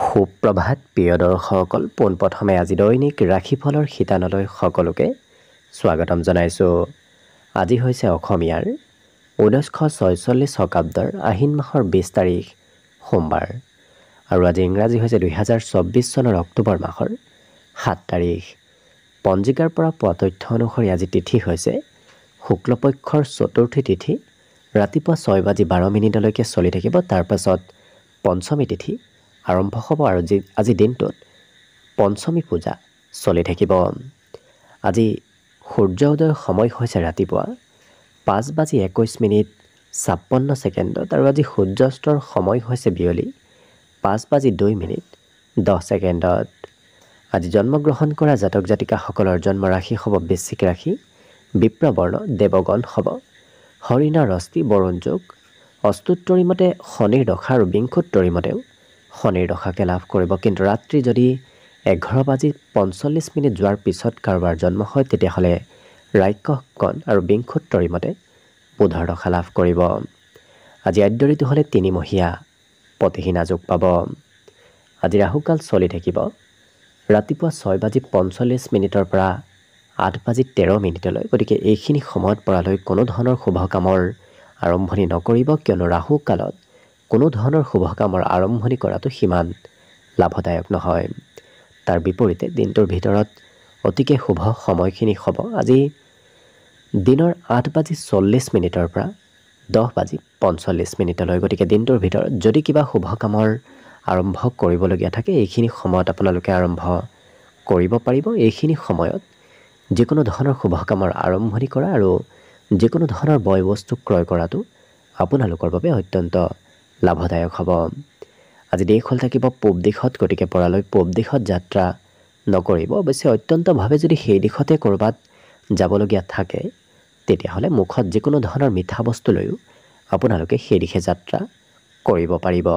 সুপ্ৰভাত প্ৰিয় দৰ্শকসকল, পোনপ্ৰথমে আজি দৈনিক ৰাশিফলৰ শিতানলৈ সকলোকে স্বাগতম জনাইছোঁ। আজি হৈছে অসমীয়াৰ 1946 শকাব্দৰ আহিন মাহৰ 20 তাৰিখ সোমবাৰ আৰু আজি ইংৰাজী হৈছে 2024 চনৰ অক্টোবৰ মাহৰ 7 তাৰিখ। পঞ্জিকাৰ পৰা পোৱা তথ্য অনুসৰি আজি তিথি হৈছে শুক্লপক্ষৰ চতুৰ্থী তিথি, ৰাতিপুৱা 6:12 চলি থাকিব। তাৰ পাছত পঞ্চমী তিথি আৰম্ভ হ'ব আৰু আজি দিনটোত পঞ্চমী পূজা চলি থাকিব। আজি সূৰ্য উদয়ৰ সময় হৈছে ৰাতিপুৱা 5:21:56 আৰু আজি সূৰ্যাস্তৰ সময় হৈছে বিয়লি 5:02:10। আজি জন্মগ্ৰহণ কৰা জাতক জাতিকাসকলৰ জন্ম ৰাশি হ'ব বৃশ্চিক ৰাশি, বিপ্ৰবৰ্ণ দেৱগণ হ'ব, হৰিণা ৰস্তি বৰুণ যোগ, অস্তুত্তৰী মতে শনিৰ দশা আৰু বিংশোত্তৰী মতেও শনিৰ দশাকে লাভ কৰিব। কিন্তু ৰাত্ৰি যদি 11:45 যোৱাৰ পিছত কাৰোবাৰ জন্ম হয় তেতিয়াহ'লে ৰাক্ষসকণ আৰু বিংশোত্তৰী মতে বুধৰ দশা লাভ কৰিব। আজি আদ্য ঋতু হ'লে 3 মহীয়া পতিহীনা যোগ পাব। আজি ৰাহুকাল চলি থাকিব ৰাতিপুৱা 6:45 পৰা 8:13। গতিকে এইখিনি সময়ত পৰালৈ কোনো ধৰণৰ শুভ কামৰ আৰম্ভণি নকৰিব, কিয়নো ৰাহু কালত কোনো ধৰণৰ শুভ কামৰ আৰম্ভণি কৰাটো সিমান লাভদায়ক নহয়। তাৰ বিপৰীতে দিনটোৰ ভিতৰত অতিকে শুভ সময়খিনি হ'ব আজি দিনৰ 8:40 পৰা 10:45। গতিকে দিনটোৰ ভিতৰত যদি কিবা শুভ কামৰ আৰম্ভ কৰিবলগীয়া থাকে এইখিনি সময়ত আপোনালোকে আৰম্ভ কৰিব পাৰিব। এইখিনি সময়ত যিকোনো ধৰণৰ শুভ কামৰ আৰম্ভণি কৰা আৰু যিকোনো ধৰণৰ বয় বস্তু ক্ৰয় কৰাটো আপোনালোকৰ বাবে অত্যন্ত লাভদায়ক হ'ব। আজি দেশ হ'ল থাকিব পূব দিশত, গতিকে পৰালৈ পূব দিশত যাত্ৰা নকৰিব। অৱশ্যে অত্যন্তভাৱে যদি সেই দিশতে ক'ৰবাত যাবলগীয়া থাকে তেতিয়াহ'লে মুখত যিকোনো ধৰণৰ মিঠা বস্তু লৈও আপোনালোকে সেই দিশে যাত্ৰা কৰিব পাৰিব।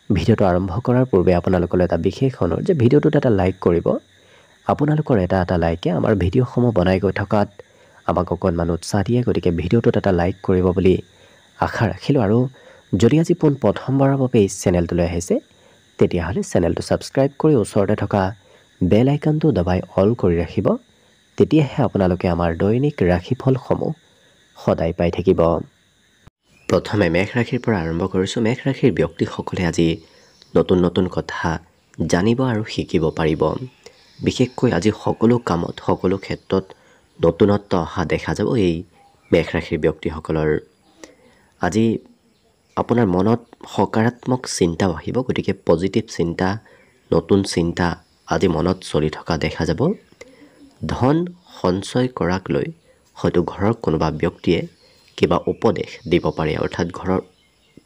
ভিডিঅ'টো আৰম্ভ কৰাৰ পূৰ্বে আপোনালোকলৈ এটা বিশেষ অনুৰোধ যে ভিডিঅ'টোত এটা লাইক কৰিব। আপোনালোকৰ এটা লাইকে আমাৰ ভিডিঅ'সমূহ বনাই গৈ থকাত আমাক অকণমান উৎসাহ দিয়ে। গতিকে ভিডিঅ'টোত এটা লাইক কৰিব বুলি আশা ৰাখিলোঁ। আৰু যদি আজি প্ৰথমবাৰৰ বাবে এই চেনেলটোলৈ আহিছে তেতিয়াহ'লে চেনেলটো ছাবস্ক্ৰাইব কৰি ওচৰতে থকা বেল আইকনটো দবাই অল কৰি ৰাখিব। তেতিয়াহে আপোনালোকে আমাৰ দৈনিক ৰাশিফলসমূহ সদায় পাই থাকিব। প্ৰথমে মেষ ৰাশিৰ পৰা আৰম্ভ কৰিছোঁ। মেষ ৰাশিৰ ব্যক্তিসকলে আজি নতুন নতুন কথা জানিব আৰু শিকিব পাৰিব। বিশেষকৈ আজি সকলো কামত সকলো ক্ষেত্ৰত নতুনত্ব অহা দেখা যাব এই মেষ ৰাশিৰ ব্যক্তিসকলৰ। আজি আপোনাৰ মনত সকাৰাত্মক চিন্তাও আহিব, গতিকে পজিটিভ চিন্তা, নতুন চিন্তা আজি মনত চলি থকা দেখা যাব। ধন সঞ্চয় কৰাক লৈ হয়তো ঘৰৰ কোনোবা ব্যক্তিয়ে কিবা উপদেশ দিব পাৰে, অৰ্থাৎ ঘৰৰ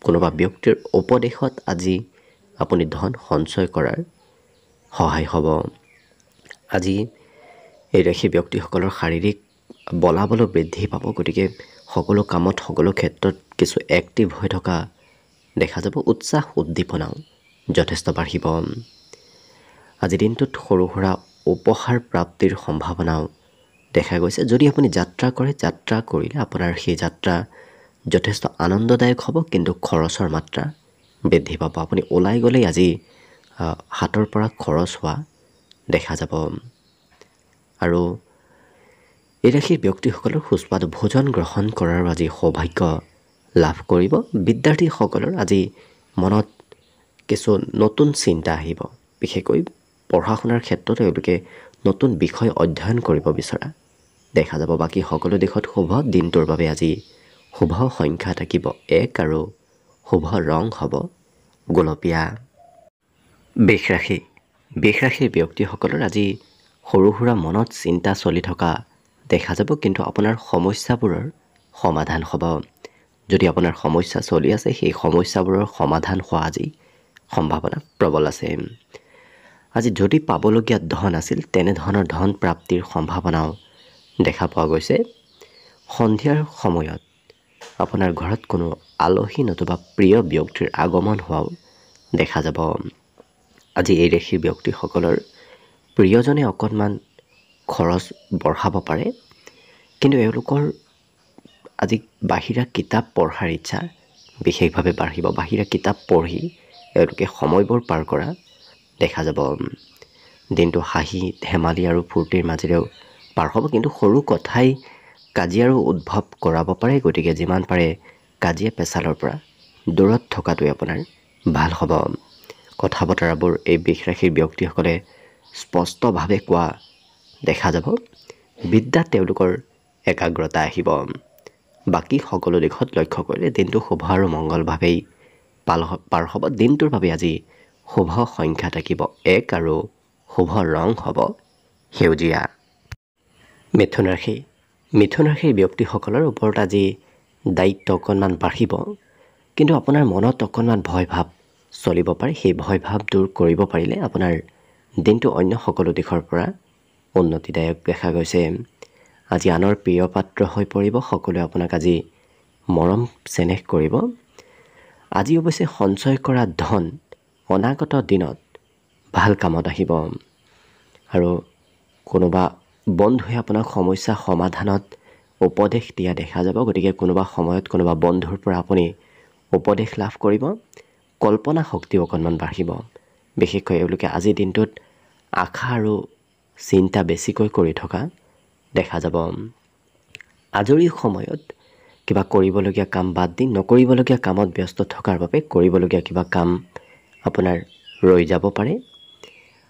কোনোবা ব্যক্তিৰ উপদেশত আজি আপুনি ধন সঞ্চয় কৰাৰ সহায় হ'ব। আজি এই ৰাশি ব্যক্তিসকলৰ শাৰীৰিক বলাবলো বৃদ্ধি পাব, গতিকে সকলো কামত সকলো ক্ষেত্ৰত কিছু এক্টিভ হৈ থকা দেখা যাব। উৎসাহ উদ্দীপনাও যথেষ্ট বাঢ়িব। আজি দিনটোত সৰু সুৰা উপহাৰ প্ৰাপ্তিৰ সম্ভাৱনাও দেখা গৈছে। যদি আপুনি যাত্ৰা কৰে, যাত্ৰা কৰিলে আপোনাৰ সেই যাত্ৰা যথেষ্ট আনন্দদায়ক হ'ব, কিন্তু খৰচৰ মাত্ৰা বৃদ্ধি পাব। আপুনি ওলাই গ'লেই আজি হাতৰ পৰা খৰচ হোৱা দেখা যাব। আৰু এই ৰাশিৰ ব্যক্তিসকলৰ সুস্বাদু ভোজন গ্ৰহণ কৰাৰ আজি সৌভাগ্য লাভ কৰিব। বিদ্যাৰ্থীসকলৰ আজি মনত কিছু নতুন চিন্তা আহিব, বিশেষকৈ পঢ়া শুনাৰ ক্ষেত্ৰত তেওঁলোকে নতুন বিষয় অধ্যয়ন কৰিব বিচৰা দেখা যাব। বাকী সকলো দিশত শুভ। দিনটোৰ বাবে আজি শুভ সংখ্যা থাকিব 1 আৰু শুভ ৰং হ'ব গোলপীয়া। বৃষ ৰাশিৰ ব্যক্তিসকলৰ আজি সৰু সুৰা মনত চিন্তা চলি থকা দেখা যাব, কিন্তু আপোনাৰ সমস্যাবোৰৰ সমাধান হ'ব। যদি আপোনাৰ সমস্যা চলি আছে সেই সমস্যাবোৰৰ সমাধান হোৱা আজি সম্ভাৱনা প্ৰবল আছে। আজি যদি পাবলগীয়া ধন আছিল তেনেধৰণৰ ধন প্ৰাপ্তিৰ সম্ভাৱনাও দেখা পোৱা গৈছে। সন্ধিয়াৰ সময়ত আপোনাৰ ঘৰত কোনো আলহী নতুবা প্ৰিয় ব্যক্তিৰ আগমন হোৱাও দেখা যাব। আজি এই ৰাশিৰ ব্যক্তিসকলৰ প্ৰিয়জনে অকণমান খৰচ বঢ়াব পাৰে, কিন্তু এওঁলোকৰ আজি বাহিৰা কিতাপ পঢ়াৰ ইচ্ছা বিশেষভাৱে বাঢ়িব। বাহিৰা কিতাপ পঢ়ি এওঁলোকে সময়বোৰ পাৰ কৰা দেখা যাব। দিনটো হাঁহি ধেমালি আৰু ফূৰ্তিৰ মাজেৰেও পাৰ হ'ব, কিন্তু সৰু কথাই কাজিয়াৰো উদ্ভৱ কৰাব পাৰে। গতিকে যিমান পাৰে কাজিয়া পেচালৰ পৰা দূৰত থকাটোৱে আপোনাৰ ভাল হ'ব। কথা বতৰাবোৰ এই বৃষ ৰাশিৰ ব্যক্তিসকলে স্পষ্টভাৱে কোৱা দেখা যাব। বিদ্যাত তেওঁলোকৰ একাগ্ৰতা আহিব। বাকী সকলো দিশত লক্ষ্য কৰিলে দিনটো শুভ আৰু মংগলভাৱেই পাৰ হ'ব। দিনটোৰ বাবে আজি শুভ সংখ্যা থাকিব 1 আৰু শুভ ৰং হ'ব সেউজীয়া। মিথুন ৰাশি। মিথুন ৰাশিৰ ব্যক্তিসকলৰ ওপৰত আজি দায়িত্ব অকণমান বাঢ়িব, কিন্তু আপোনাৰ মনত অকণমান ভয় ভাৱ চলিব পাৰে। সেই ভয় ভাৱ দূৰ কৰিব পাৰিলে আপোনাৰ দিনটো অন্য সকলো দিশৰ পৰা উন্নতিদায়ক দেখা গৈছে। আজি আনৰ প্ৰিয় পাত্ৰ হৈ পৰিব। সকলোৱে আপোনাক আজি মৰম চেনেহ কৰিব। আজি অৱশ্যে সঞ্চয় কৰা ধন অনাগত দিনত ভাল কামত আহিব, আৰু কোনোবা বন্ধুৱে আপোনাক সমস্যা সমাধানত উপদেশ দিয়া দেখা যাব। গতিকে কোনোবা সময়ত কোনোবা বন্ধুৰ পৰা আপুনি উপদেশ লাভ কৰিব। কল্পনা শক্তি অকণমান বাঢ়িব। বিশেষকৈ এওঁলোকে আজিৰ দিনটোত আশা আৰু চিন্তা বেছিকৈ কৰি থকা দেখা যাব। আজৰি সময়ত কিবা কৰিবলগীয়া কাম বাদ দি নকৰিবলগীয়া কামত ব্যস্ত থকাৰ বাবে কৰিবলগীয়া কিবা কাম আপোনাৰ ৰৈ যাব পাৰে।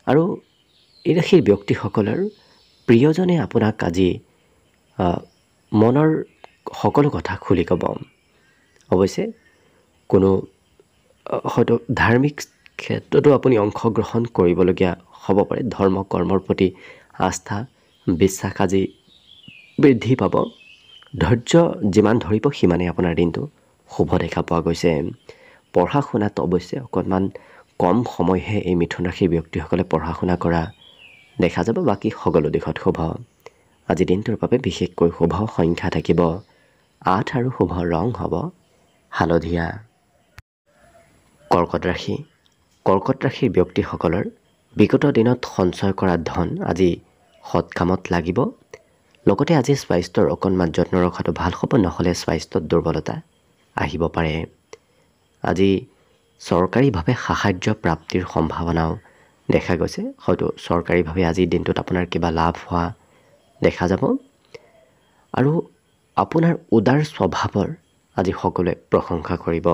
আৰু এই ৰাশিৰ ব্যক্তিসকলৰ প্ৰিয়জনে আপোনাক আজি মনৰ সকলো কথা খুলি ক'ব। অৱশ্যে কোনো হয়তো ধাৰ্মিক ক্ষেত্ৰতো আপুনি অংশগ্ৰহণ কৰিবলগীয়া হ'ব পাৰে। ধৰ্ম কৰ্মৰ প্ৰতি আস্থা বিশ্বাস আজি বৃদ্ধি পাব। ধৈৰ্য যিমান ধৰিব সিমানেই আপোনাৰ দিনটো শুভ দেখা পোৱা গৈছে। পঢ়া শুনাত অৱশ্যে অকণমান কম সময়হে এই মিথুন ৰাশিৰ ব্যক্তিসকলে পঢ়া শুনা কৰা দেখা যাব। বাকী সকলো দিশত শুভ। আজি দিনটোৰ বাবে বিশেষকৈ শুভ সংখ্যা থাকিব 8 আৰু শুভ ৰং হ'ব হালধীয়া। কৰ্কট ৰাশি। কৰ্কট ৰাশিৰ ব্যক্তিসকলৰ বিগত দিনত সঞ্চয় কৰা ধন আজি সৎ কামত লাগিব। লগতে আজি স্বাস্থ্যৰ অকণমান যত্ন ৰখাটো ভাল হ'ব, নহ'লে স্বাস্থ্যত দুৰ্বলতা আহিব পাৰে। আজি চৰকাৰীভাৱে সাহায্য প্ৰাপ্তিৰ সম্ভাৱনাও দেখা গৈছে। হয়তো চৰকাৰীভাৱে আজিৰ দিনটোত আপোনাৰ কিবা লাভ হোৱা দেখা যাব। আৰু আপোনাৰ উদাৰ স্বভাৱৰ আজি সকলোৱে প্ৰশংসা কৰিব।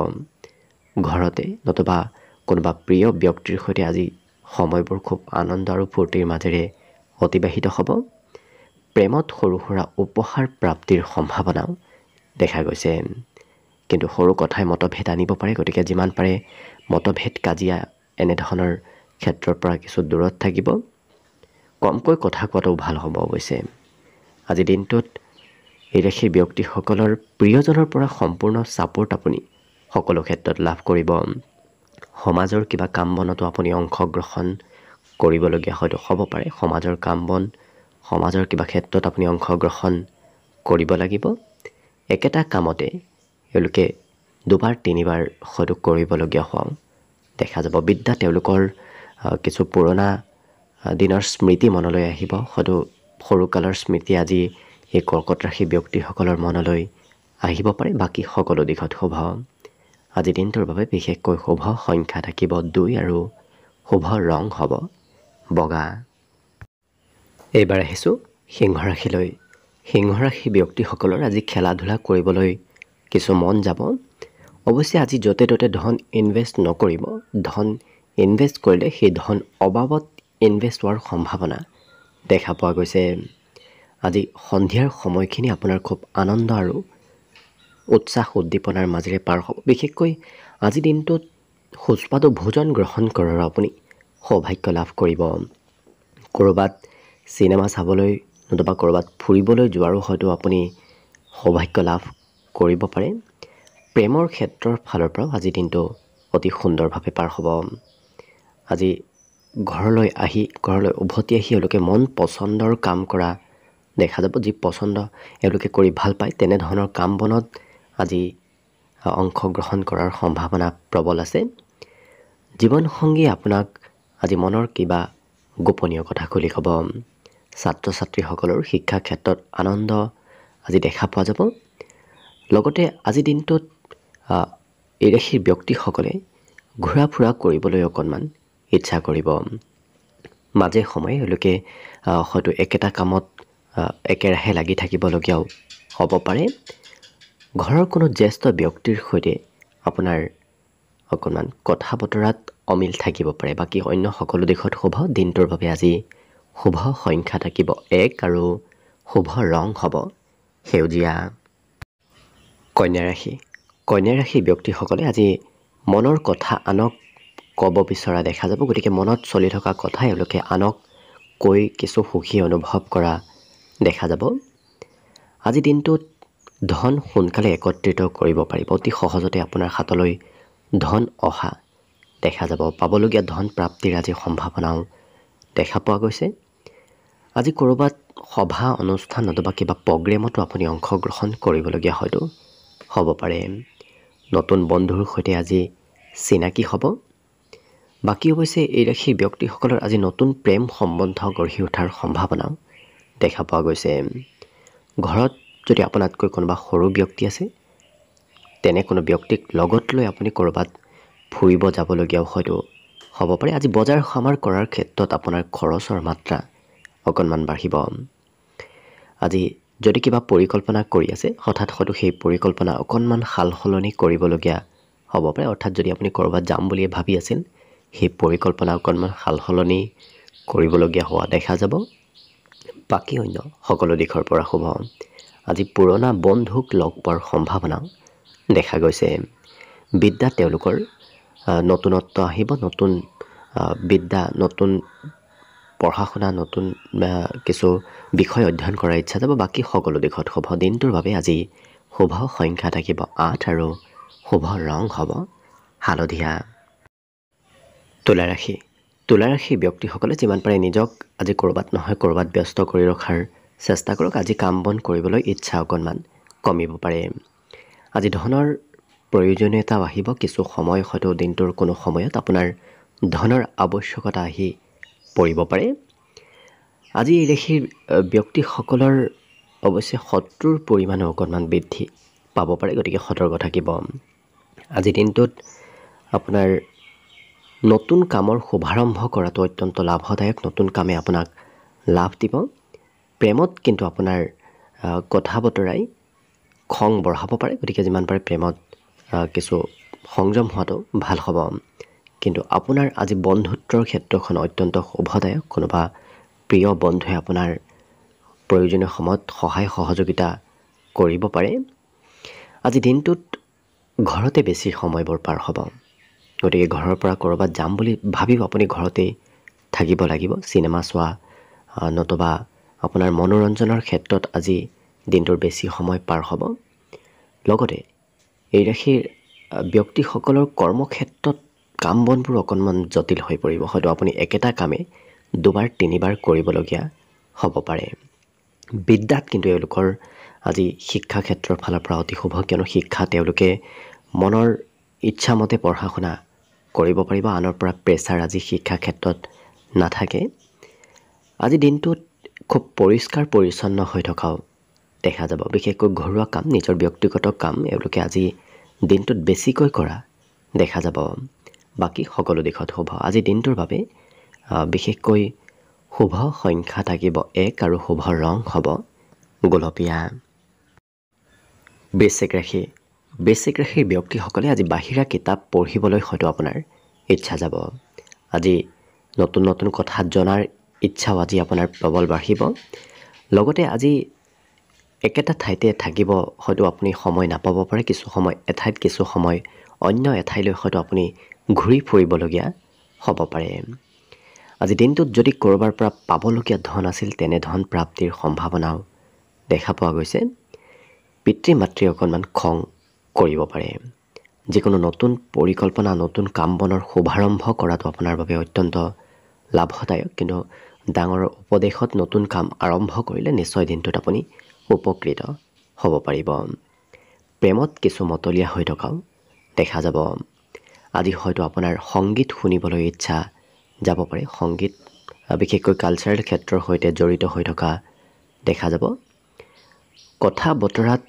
ঘৰতে নতুবা কোনোবা প্ৰিয় ব্যক্তিৰ সৈতে আজি সময়বোৰ খুব আনন্দ আৰু ফূৰ্তিৰ মাজেৰে অতিবাহিত হ'ব। প্ৰেমত সৰু সুৰা উপহাৰ প্ৰাপ্তিৰ সম্ভাৱনাও দেখা গৈছে, কিন্তু সৰু কথাই মতভেদ আনিব পাৰে। গতিকে যিমান পাৰে মতভেদ কাজিয়া এনেধৰণৰ ক্ষেত্ৰৰ পৰা কিছু দূৰত থাকিব। কমকৈ কথা কোৱাটো ভাল হ'ব। অৱশ্যে আজিৰ দিনটোত এই ৰাশিৰ ব্যক্তিসকলৰ প্ৰিয়জনৰ পৰা সম্পূৰ্ণ ছাপোৰ্ট আপুনি সকলো ক্ষেত্ৰত লাভ কৰিব। সমাজৰ কিবা কাম বনতো আপুনি অংশগ্ৰহণ কৰিবলগীয়া হয়তো হ'ব পাৰে। সমাজৰ কাম বন সমাজৰ কিবা ক্ষেত্ৰত আপুনি অংশগ্ৰহণ কৰিব লাগিব। একেটা কামতে এওঁলোকে দুবাৰ তিনিবাৰ হয়তো কৰিবলগীয়া হোৱা দেখা যাব। বিদ্যা তেওঁলোকৰ কিছু পুৰণা দিনৰ স্মৃতি মনলৈ আহিব। হয়তো সৰুকালৰ স্মৃতি আজি এই কৰ্কট ৰাশি ব্যক্তিসকলৰ মনলৈ আহিব পাৰে। বাকী সকলো দিশত শুভ। আজি দিনটোৰ বাবে বিশেষকৈ শুভ সংখ্যা থাকিব 2 আৰু শুভ ৰং হ'ব বগা। এইবাৰ আহিছোঁ সিংহ ৰাশিলৈ। সিংহ ৰাশি ব্যক্তিসকলৰ আজি খেলা ধূলা কৰিবলৈ কিছু মন যাব। অৱশ্যে আজি য'তে ত'তে ধন ইনভেষ্ট নকৰিব। ধন ইনভেষ্ট কৰিলে সেই ধন অবাবত ইনভেষ্ট হোৱাৰ সম্ভাৱনা দেখা পোৱা গৈছে। আজি সন্ধিয়াৰ সময়খিনি আপোনাৰ খুব আনন্দ আৰু উৎসাহ উদ্দীপনাৰ মাজেৰে পাৰ হ'ব। বিশেষকৈ আজিৰ দিনটোত সুস্বাদু ভোজন গ্ৰহণ কৰাৰ আপুনি সৌভাগ্য লাভ কৰিব। ক'ৰবাত চিনেমা চাবলৈ নতুবা ক'ৰবাত ফুৰিবলৈ যোৱাৰো হয়তো আপুনি সৌভাগ্য লাভ কৰিব পাৰে। প্ৰেমৰ ক্ষেত্ৰৰ ফালৰ পৰাও আজিৰ দিনটো অতি সুন্দৰভাৱে পাৰ হ'ব। আজি ঘৰলৈ উভতি আহি এওঁলোকে মন পচন্দৰ কাম কৰা দেখা যাব। যি পচন্দ এওঁলোকে কৰি ভাল পায় তেনেধৰণৰ কাম বনত আজি অংশগ্ৰহণ কৰাৰ সম্ভাৱনা প্ৰবল আছে। জীৱনসংগী আপোনাক আজি মনৰ কিবা গোপনীয় কথা খুলি ক'ব। ছাত্ৰ ছাত্ৰীসকলৰ শিক্ষা ক্ষেত্ৰত আনন্দ আজি দেখা পোৱা যাব। লগতে আজিৰ দিনটোত এই ৰাশিৰ ব্যক্তিসকলে ঘূৰা ফুৰা কৰিবলৈ অকণমান ইচ্ছা কৰিব। মাজে সময়ে এওঁলোকে হয়তো একেটা কামত একেৰাহে লাগি থাকিবলগীয়াও হ'ব পাৰে। ঘৰৰ কোনো জ্যেষ্ঠ ব্যক্তিৰ সৈতে আপোনাৰ অকণমান কথা বতৰাত অমিল থাকিব পাৰে। বাকী অন্য সকলো দিশত শুভ। দিনটোৰ বাবে আজি শুভ সংখ্যা থাকিব 1 আৰু শুভ ৰং হ'ব সেউজীয়া। কন্যা ৰাশি। কন্যা ৰাশিৰ ব্যক্তিসকলে আজি মনৰ কথা আনক ক'ব বিচৰা দেখা যাব। গতিকে মনত চলি থকা কথা এওঁলোকে আনক কৈ কিছু সুখী অনুভৱ কৰা দেখা যাব। আজি দিনটোত ধন সোনকালে একত্ৰিত কৰিব পাৰিব। অতি সহজতে আপোনাৰ হাতলৈ ধন অহা দেখা যাব। পাবলগীয়া ধন প্ৰাপ্তিৰ আজি সম্ভাৱনাও দেখা পোৱা গৈছে। আজি ক'ৰবাত সভা অনুষ্ঠান নতুবা কিবা প্ৰগ্ৰেমতো আপুনি অংশগ্ৰহণ কৰিবলগীয়া হয়তো হ'ব পাৰে। নতুন বন্ধুৰ সৈতে আজি চিনাকি হ'ব। বাকী অৱশ্যে এই ৰাশিৰ ব্যক্তিসকলৰ আজি নতুন প্ৰেম সম্বন্ধ গঢ়ি উঠাৰ সম্ভাৱনাও দেখা পোৱা গৈছে। ঘৰত যদি আপোনাতকৈ কোনোবা সৰু ব্যক্তি আছে তেনে কোনো ব্যক্তিক লগত লৈ আপুনি ক'ৰবাত ফুৰিব যাবলগীয়াও হয়তো হ'ব পাৰে। আজি বজাৰ সমাৰ কৰাৰ ক্ষেত্ৰত আপোনাৰ খৰচৰ মাত্ৰা অকণমান বাঢ়িব। আজি যদি কিবা পৰিকল্পনা কৰি আছে হঠাৎ হয়তো সেই পৰিকল্পনা অকণমান সাল সলনি কৰিবলগীয়া হ'ব পাৰে। অৰ্থাৎ যদি আপুনি ক'ৰবাত যাম বুলিয়ে ভাবি আছিল সেই পৰিকল্পনা অকণমান সাল সলনি কৰিবলগীয়া হোৱা দেখা যাব। বাকী অন্য সকলো দিশৰ পৰা শুভ। আজি পুৰণা বন্ধুক লগ পোৱাৰ সম্ভাৱনাও দেখা গৈছে। বিদ্যাত তেওঁলোকৰ নতুনত্ব আহিব। নতুন বিদ্যা, নতুন পঢ়া শুনা, নতুন কিছু বিষয় অধ্যয়ন কৰাৰ ইচ্ছা যাব। বাকী সকলো দিশত শুভ। দিনটোৰ বাবে আজি শুভ সংখ্যা থাকিব 8 আৰু শুভ ৰং হ'ব হালধীয়া। তুলা ৰাশি। তুলা ৰাশিৰ ব্যক্তিসকলে যিমান পাৰে নিজক আজি ক'ৰবাত নহয় ক'ৰবাত ব্যস্ত কৰি ৰখাৰ চেষ্টা কৰক। আজি কাম বন কৰিবলৈ ইচ্ছা অকণমান কমিব পাৰে। আজি ধনৰ প্ৰয়োজনীয়তাও আহিব। কিছু সময় হয়তো দিনটোৰ কোনো সময়ত আপোনাৰ ধনৰ আৱশ্যকতা আহি পৰিব পাৰে। আজি এই ৰাশিৰ ব্যক্তিসকলৰ অৱশ্যে শত্ৰুৰ পৰিমাণো অকণমান বৃদ্ধি পাব পাৰে। গতিকে সতৰ্ক থাকিব। আজি দিনটোত আপোনাৰ নতুন কামৰ শুভাৰম্ভ কৰাটো অত্যন্ত লাভদায়ক। নতুন কামে আপোনাক লাভ দিব। প্ৰেমত কিন্তু আপোনাৰ কথা বতৰাই খং বঢ়াব পাৰে। গতিকে যিমান পাৰে প্ৰেমত কিছু সংযম হোৱাটো ভাল হ'ব। কিন্তু আপোনাৰ আজি বন্ধুত্বৰ ক্ষেত্ৰখন অত্যন্ত শুভদায়ক। কোনোবা প্ৰিয় বন্ধুৱে আপোনাৰ প্ৰয়োজনীয় সময়ত সহায় সহযোগিতা কৰিব পাৰে। আজি দিনটোত ঘৰতে বেছি সময়বোৰ পাৰ হ'ব। গতিকে ঘৰৰ পৰা ক'ৰবাত যাম বুলি ভাবিও আপুনি ঘৰতেই থাকিব লাগিব। চিনেমা চোৱা নতুবা আপোনাৰ মনোৰঞ্জনৰ ক্ষেত্ৰত আজি দিনটোৰ বেছি সময় পাৰ হ'ব। লগতে এই ৰাশিৰ ব্যক্তিসকলৰ কৰ্মক্ষেত্ৰত কাম বনবোৰ অকণমান জটিল হৈ পৰিব। হয়তো আপুনি একেটা কামে দুবাৰ তিনিবাৰ কৰিবলগীয়া হ'ব পাৰে। বিদ্যাত কিন্তু এওঁলোকৰ আজি শিক্ষা ক্ষেত্ৰৰ ফালৰ পৰা অতি শুভ। কিয়নো শিক্ষা তেওঁলোকে মনৰ ইচ্ছামতে পঢ়া শুনা কৰিব পাৰিব। আনৰ পৰা প্ৰেছাৰ আজি শিক্ষা ক্ষেত্ৰত নাথাকে। আজি দিনটোত খুব পৰিষ্কাৰ পৰিচ্ছন্ন হৈ থকাও দেখা যাব। বিশেষকৈ ঘৰুৱা কাম, নিজৰ ব্যক্তিগত কাম এওঁলোকে আজি দিনটোত বেছিকৈ কৰা দেখা যাব। বাকী সকলো দিশত শুভ। আজি দিনটোৰ বাবে বিশেষকৈ শুভ সংখ্যা থাকিব 1 আৰু শুভ ৰং হ'ব গোলপীয়া। বৃশ্চিক ৰাশি। বৃশ্চিক ৰাশিৰ ব্যক্তিসকলে আজি বাহিৰা কিতাপ পঢ়িবলৈ হয়তো আপোনাৰ ইচ্ছা যাব। আজি নতুন নতুন কথা জনাৰ ইচ্ছাও আজি আপোনাৰ প্ৰবল বাঢ়িব। লগতে আজি একেটা ঠাইতে থাকিব হয়তো আপুনি সময় নাপাব পাৰে। কিছু সময় এঠাইত, কিছু সময় অন্য এঠাইলৈ হয়তো আপুনি ঘূৰি ফুৰিবলগীয়া হ'ব পাৰে। আজি দিনটোত যদি ক'ৰবাৰ পৰা পাবলগীয়া ধন আছিল তেনে ধন প্ৰাপ্তিৰ সম্ভাৱনাও দেখা পোৱা গৈছে। পিতৃ মাতৃয়ে অকণমান খং কৰিব পাৰে। যিকোনো নতুন পৰিকল্পনা, নতুন কাম বনৰ শুভাৰম্ভ কৰাটো আপোনাৰ বাবে অত্যন্ত লাভদায়ক। কিন্তু ডাঙৰৰ উপদেশত নতুন কাম আৰম্ভ কৰিলে নিশ্চয় দিনটোত আপুনি উপকৃত হ'ব পাৰিব। প্ৰেমত কিছু মতলীয়া হৈ থকাও দেখা যাব। আজি হয়তো আপোনাৰ সংগীত শুনিবলৈ ইচ্ছা যাব পাৰে। সংগীত বিশেষকৈ কালচাৰেল ক্ষেত্ৰৰ সৈতে জড়িত হৈ থকা দেখা যাব। কথা বতৰাত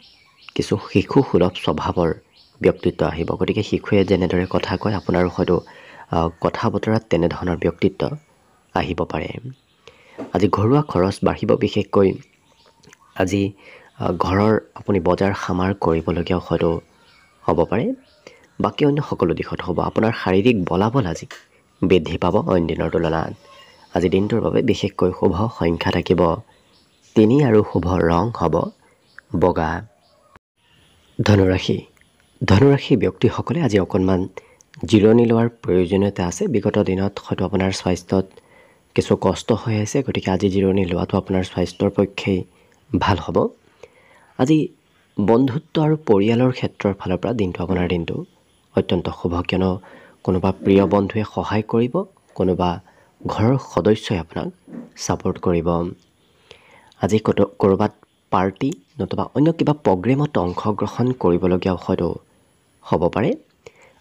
কিছু শিশু সুলভ স্বভাৱৰ ব্যক্তিত্ব আহিব। গতিকে শিশুৱে যেনেদৰে কথা কয় আপোনাৰো হয়তো কথা বতৰাত তেনেধৰণৰ ব্যক্তিত্ব আহিব পাৰে। আজি ঘৰুৱা খৰচ বাঢ়িব, বিশেষকৈ আজি ঘৰৰ আপুনি বজাৰ সামাৰ কৰিবলগীয়াও হয়তো হ'ব পাৰে। বাকী অন্য সকলো দিশত হ'ব। আপোনাৰ শাৰীৰিক বলাবল আজি বৃদ্ধি পাব অইন দিনৰ তুলনাত। আজি দিনটোৰ বাবে বিশেষকৈ শুভ সংখ্যা থাকিব 3 আৰু শুভ ৰং হ'ব বগা। ধনুৰাশি ব্যক্তিসকলে আজি অকণমান জিৰণি লোৱাৰ প্ৰয়োজনীয়তা আছে। বিগত দিনত হয়তো আপোনাৰ স্বাস্থ্যত কিছু কষ্ট হৈ আছে, গতিকে আজি জিৰণি লোৱাটো আপোনাৰ স্বাস্থ্যৰ পক্ষেই ভাল হ'ব। আজি বন্ধুত্ব আৰু পৰিয়ালৰ ক্ষেত্ৰৰ ফালৰ পৰা আপোনাৰ দিনটো অত্যন্ত শুভ, কিয়নো কোনোবা প্ৰিয় বন্ধুৱে সহায় কৰিব, কোনোবা ঘৰৰ সদস্যই আপোনাক ছাপোৰ্ট কৰিব। আজি ক'ৰবাত পাৰ্টি নতুবা অন্য কিবা প্ৰগ্ৰেমত অংশগ্ৰহণ কৰিবলগীয়া হয়তো হ'ব পাৰে।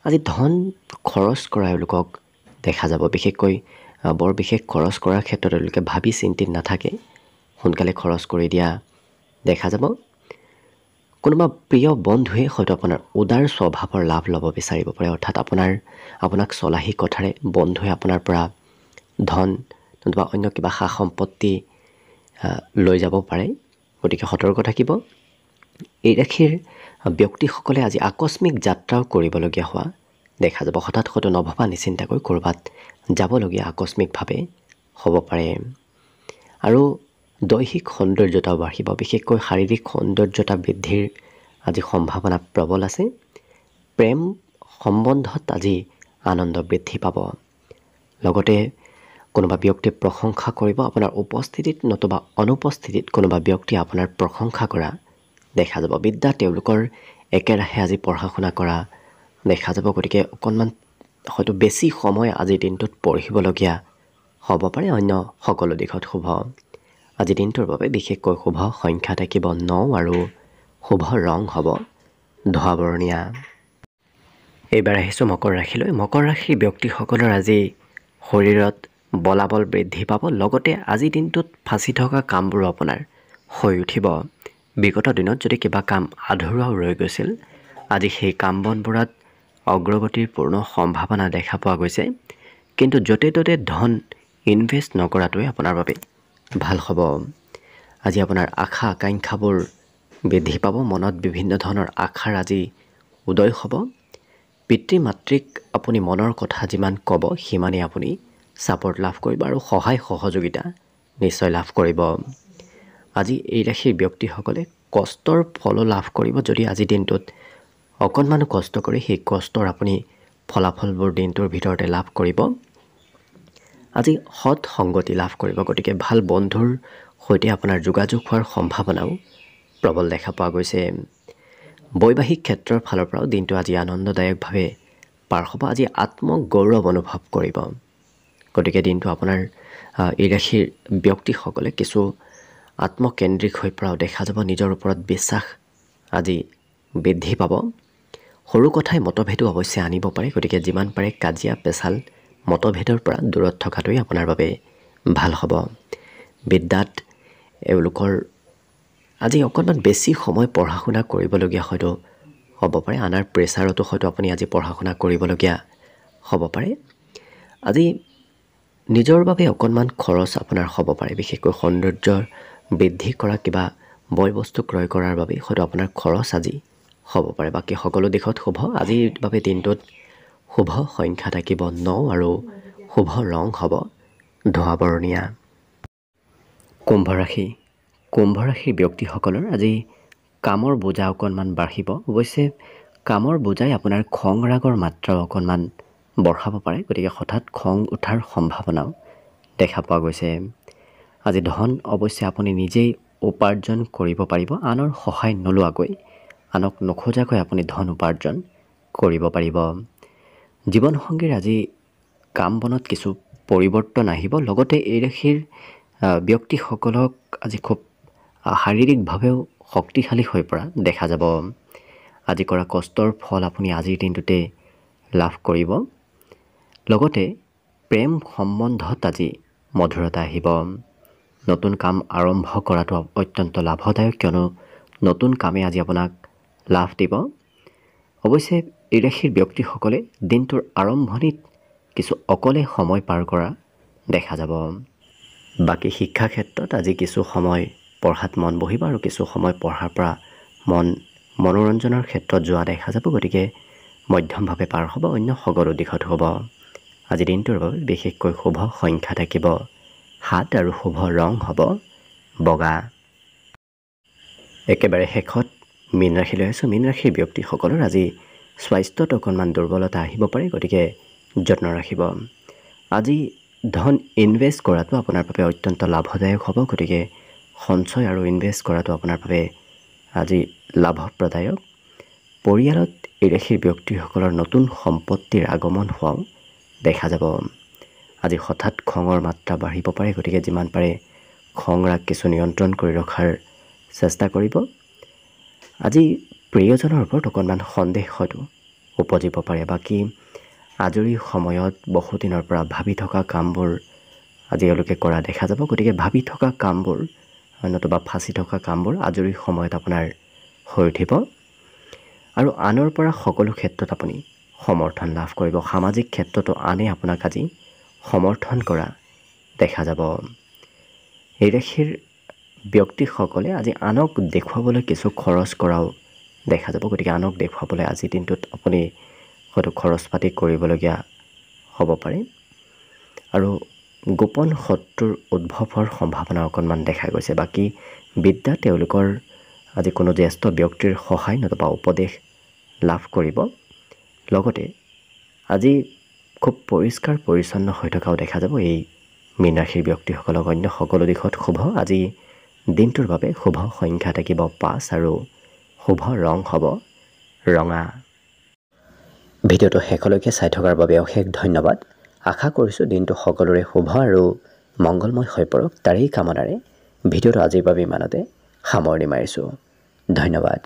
আজি ধন খৰচ কৰা এওঁলোকক দেখা যাব। বিশেষকৈ বৰ বিশেষ খৰচ কৰাৰ ক্ষেত্ৰত এওঁলোকে ভাবি চিন্তি নাথাকে, সোনকালে খৰচ কৰি দিয়া দেখা যাব। কোনোবা প্ৰিয় বন্ধুৱে হয়তো আপোনাৰ উদাৰ স্বভাৱৰ লাভ ল'ব বিচাৰিব পাৰে, অৰ্থাৎ আপোনাক চলাহী কথাৰে বন্ধুৱে আপোনাৰ পৰা ধন নতুবা অন্য কিবা সা সম্পত্তি লৈ যাব পাৰে, গতিকে সতৰ্ক থাকিব। এই ৰাশিৰ ব্যক্তিসকলে আজি আকস্মিক যাত্ৰাও কৰিবলগীয়া হোৱা দেখা যাব। হঠাৎ হয়তো নভবা নিচিন্তাকৈ ক'ৰবাত যাবলগীয়া আকস্মিকভাৱে হ'ব পাৰে। আৰু দৈহিক সৌন্দৰ্যতাও বাঢ়িব, বিশেষকৈ শাৰীৰিক সৌন্দৰ্যতা বৃদ্ধিৰ আজি সম্ভাৱনা প্ৰবল আছে। প্ৰেম সম্বন্ধত আজি আনন্দ বৃদ্ধি পাব। লগতে কোনোবা ব্যক্তিয়ে প্ৰশংসা কৰিব আপোনাৰ উপস্থিতিত নতুবা অনুপস্থিতিত, কোনোবা ব্যক্তিয়ে আপোনাৰ প্ৰশংসা কৰা দেখা যাব। বিদ্যা তেওঁলোকৰ একেৰাহে আজি পঢ়া শুনা কৰা দেখা যাব, গতিকে অকণমান হয়তো বেছি সময় আজিৰ দিনটোত পঢ়িবলগীয়া হ'ব পাৰে। অন্য সকলো দিশত শুভ। আজি দিনটোৰ বাবে বিশেষকৈ শুভ সংখ্যা থাকিব 9 আৰু শুভ ৰং হ'ব ধোঁৱা বৰণীয়া। এইবাৰ আহিছোঁ মকৰ ৰাশিলৈ। মকৰ ৰাশিৰ ব্যক্তিসকলৰ আজি শৰীৰত বলাবল বৃদ্ধি পাব, লগতে আজি দিনটোত ফাঁচি থকা কামবোৰো আপোনাৰ হৈ উঠিব। বিগত দিনত যদি কিবা কাম আধৰুৱাও ৰৈ গৈছিল, আজি সেই কাম বনবোৰত অগ্ৰগতিৰ পূৰ্ণ সম্ভাৱনা দেখা পোৱা গৈছে। কিন্তু য'তে ত'তে ধন ইনভেষ্ট নকৰাটোৱে আপোনাৰ বাবে ভাল হ'ব। আজি আপোনাৰ আশা আকাংক্ষাবোৰ বৃদ্ধি পাব, মনত বিভিন্ন ধৰণৰ আশাৰ আজি উদয় হ'ব। পিতৃ মাতৃক আপুনি মনৰ কথা যিমান ক'ব, সিমানেই আপুনি ছাপোৰ্ট লাভ কৰিব আৰু সহায় সহযোগিতা নিশ্চয় লাভ কৰিব। আজি এই ৰাশিৰ ব্যক্তিসকলে কষ্টৰ ফলো লাভ কৰিব। যদি আজি দিনটোত অকণমানো কষ্ট কৰি সেই কষ্টৰ আপুনি ফলাফলবোৰ দিনটোৰ ভিতৰতে লাভ কৰিব। আজি সৎ সংগতি লাভ কৰিব, গতিকে ভাল বন্ধুৰ সৈতে আপোনাৰ যোগাযোগ হোৱাৰ সম্ভাৱনাও প্ৰবল দেখা পোৱা গৈছে। বৈবাহিক ক্ষেত্ৰৰ ফালৰ পৰাও দিনটো আজি আনন্দদায়কভাৱে পাৰ হ'ব। আজি আত্মগৌৰৱ অনুভৱ কৰিব, গতিকে দিনটো আপোনাৰ এই ৰাশিৰ ব্যক্তিসকলে কিছু আত্মকেন্দ্ৰিক হৈ পৰাও দেখা যাব। নিজৰ ওপৰত বিশ্বাস আজি বৃদ্ধি পাব। সৰু কথাই মতভেদো অৱশ্যে আনিব পাৰে, গতিকে যিমান পাৰে কাজিয়া পেচাল মতভেদৰ পৰা দূৰত থকাটোৱেই আপোনাৰ বাবে ভাল হ'ব। বিদ্যাত এওঁলোকৰ আজি অকণমান বেছি সময় পঢ়া শুনা কৰিবলগীয়া হয়তো হ'ব পাৰে। আনাৰ প্ৰেছাৰতো হয়তো আপুনি আজি পঢ়া শুনা কৰিবলগীয়া হ'ব পাৰে। আজি নিজৰ বাবে অকণমান খৰচ আপোনাৰ হ'ব পাৰে, বিশেষকৈ সৌন্দৰ্য বৃদ্ধি কৰা কিবা বয় বস্তু ক্ৰয় কৰাৰ বাবে হয়তো আপোনাৰ খৰচ আজি হ'ব পাৰে। বাকী সকলো দিশত শুভ। আজিৰ বাবে দিনটোত শুভ সংখ্যা থাকিব 9 আৰু শুভ ৰং হ'ব ধোঁৱা বৰণীয়া। কুম্ভ ৰাশিৰ ব্যক্তিসকলৰ আজি কামৰ বোজা অকণমান বাঢ়িব। অৱশ্যে কামৰ বোজাই আপোনাৰ খং ৰাগৰ মাত্ৰাও অকণমান বঢ়াব পাৰে, গতিকে হঠাৎ খং উঠাৰ সম্ভাৱনাও দেখা পোৱা গৈছে। আজি ধন অৱশ্যে আপুনি নিজেই উপাৰ্জন কৰিব পাৰিব, আনৰ সহায় নোলোৱাকৈ, আনক নোখোজাকৈ আপুনি ধন উপাৰ্জন কৰিব পাৰিব। জীৱনসংগীৰ আজি কাম বনত কিছু পৰিৱৰ্তন আহিব। লগতে এই ৰাশিৰ ব্যক্তিসকলক আজি খুব শাৰীৰিকভাৱেও শক্তিশালী হৈ পৰা দেখা যাব। আজি কৰা কষ্টৰ ফল আপুনি আজিৰ দিনটোতে লাভ কৰিব। লগতে প্ৰেম সম্বন্ধত আজি মধুৰতা আহিব। নতুন কাম আৰম্ভ কৰাটো অত্যন্ত লাভদায়ক, কিয়নো নতুন কামে আজি আপোনাক লাভ দিব। অৱশ্যে এই ৰাশিৰ ব্যক্তিসকলে দিনটোৰ আৰম্ভণিত কিছু অকলে সময় পাৰ কৰা দেখা যাব। বাকী শিক্ষা ক্ষেত্ৰত আজি কিছু সময় পঢ়াত মন বহিব আৰু কিছু সময় পঢ়াৰ পৰা মনোৰঞ্জনৰ ক্ষেত্ৰত যোৱা দেখা যাব। গতিকে মধ্যমভাৱে পাৰ হ'ব, অন্য সকলো দিশত হ'ব। আজি দিনটোৰ বাবে বিশেষকৈ শুভ সংখ্যা থাকিব 7 আৰু শুভ ৰং হ'ব বগা। একেবাৰে শেষত মীন ৰাশিলৈ আছোঁ। মীন ৰাশিৰ ব্যক্তিসকলৰ আজি স্বাস্থ্যত অকণমান দুৰ্বলতা আহিব পাৰে, গতিকে যত্ন ৰাখিব। আজি ধন ইনভেষ্ট কৰাটো আপোনাৰ বাবে অত্যন্ত লাভদায়ক হ'ব, গতিকে সঞ্চয় আৰু ইনভেষ্ট কৰাটো আপোনাৰ বাবে আজি লাভপ্ৰদায়ক। পৰিয়ালত এই ৰাশিৰ ব্যক্তিসকলৰ নতুন সম্পত্তিৰ আগমন হোৱাও দেখা যাব। আজি হঠাৎ খঙৰ মাত্ৰা বাঢ়িব পাৰে, গতিকে যিমান পাৰে খং ৰাগ কিছু নিয়ন্ত্ৰণ কৰি ৰখাৰ চেষ্টা কৰিব। আজি প্ৰিয়জনৰ ওপৰত অকণমান সন্দেহ হয়তো উপজিব পাৰে। বাকী আজৰি সময়ত বহুদিনৰ পৰা ভাবি থকা কামবোৰ আজি এওঁলোকে কৰা দেখা যাব। গতিকে ভাবি থকা কামবোৰ নতুবা ফাঁচি থকা কামবোৰ আজৰি সময়ত আপোনাৰ হৈ উঠিব আৰু আনৰ পৰা সকলো ক্ষেত্ৰত আপুনি সমৰ্থন লাভ কৰিব। সামাজিক ক্ষেত্ৰতো আনে আপোনাক আজি সমৰ্থন কৰা দেখা যাব। এই ৰাশিৰ ব্যক্তিসকলে আজি আনক দেখুৱাবলৈ কিছু খৰচ কৰাও দেখা যাব। গতিকে আনক দেখুৱাবলৈ আজিৰ দিনটোত আপুনি হয়তো খৰচ পাতি কৰিবলগীয়া হ'ব পাৰে আৰু গোপন শত্ৰুৰ উদ্ভৱৰ সম্ভাৱনা অকণমান দেখা গৈছে। বাকী বিদ্যা তেওঁলোকৰ আজি কোনো জ্যেষ্ঠ ব্যক্তিৰ সহায় নতুবা উপদেশ লাভ কৰিব। লগতে আজি খুব পৰিষ্কাৰ পৰিচ্ছন্ন হৈ থকাও দেখা যাব এই মীন ৰাশিৰ ব্যক্তিসকলক। অন্য সকলো দিশত শুভ। আজি দিনটোৰ বাবে শুভ সংখ্যা থাকিব 5 আৰু শুভ ৰং হ'ব ৰঙা। ভিডিঅ'টো শেষলৈকে চাই থকাৰ বাবে অশেষ ধন্যবাদ। আশা কৰিছোঁ দিনটো সকলোৰে শুভ আৰু মংগলময় হৈ পৰক, তাৰেই কামনাৰে ভিডিঅ'টো আজিৰ বাবে ইমানতে সামৰণি মাৰিছোঁ। ধন্যবাদ।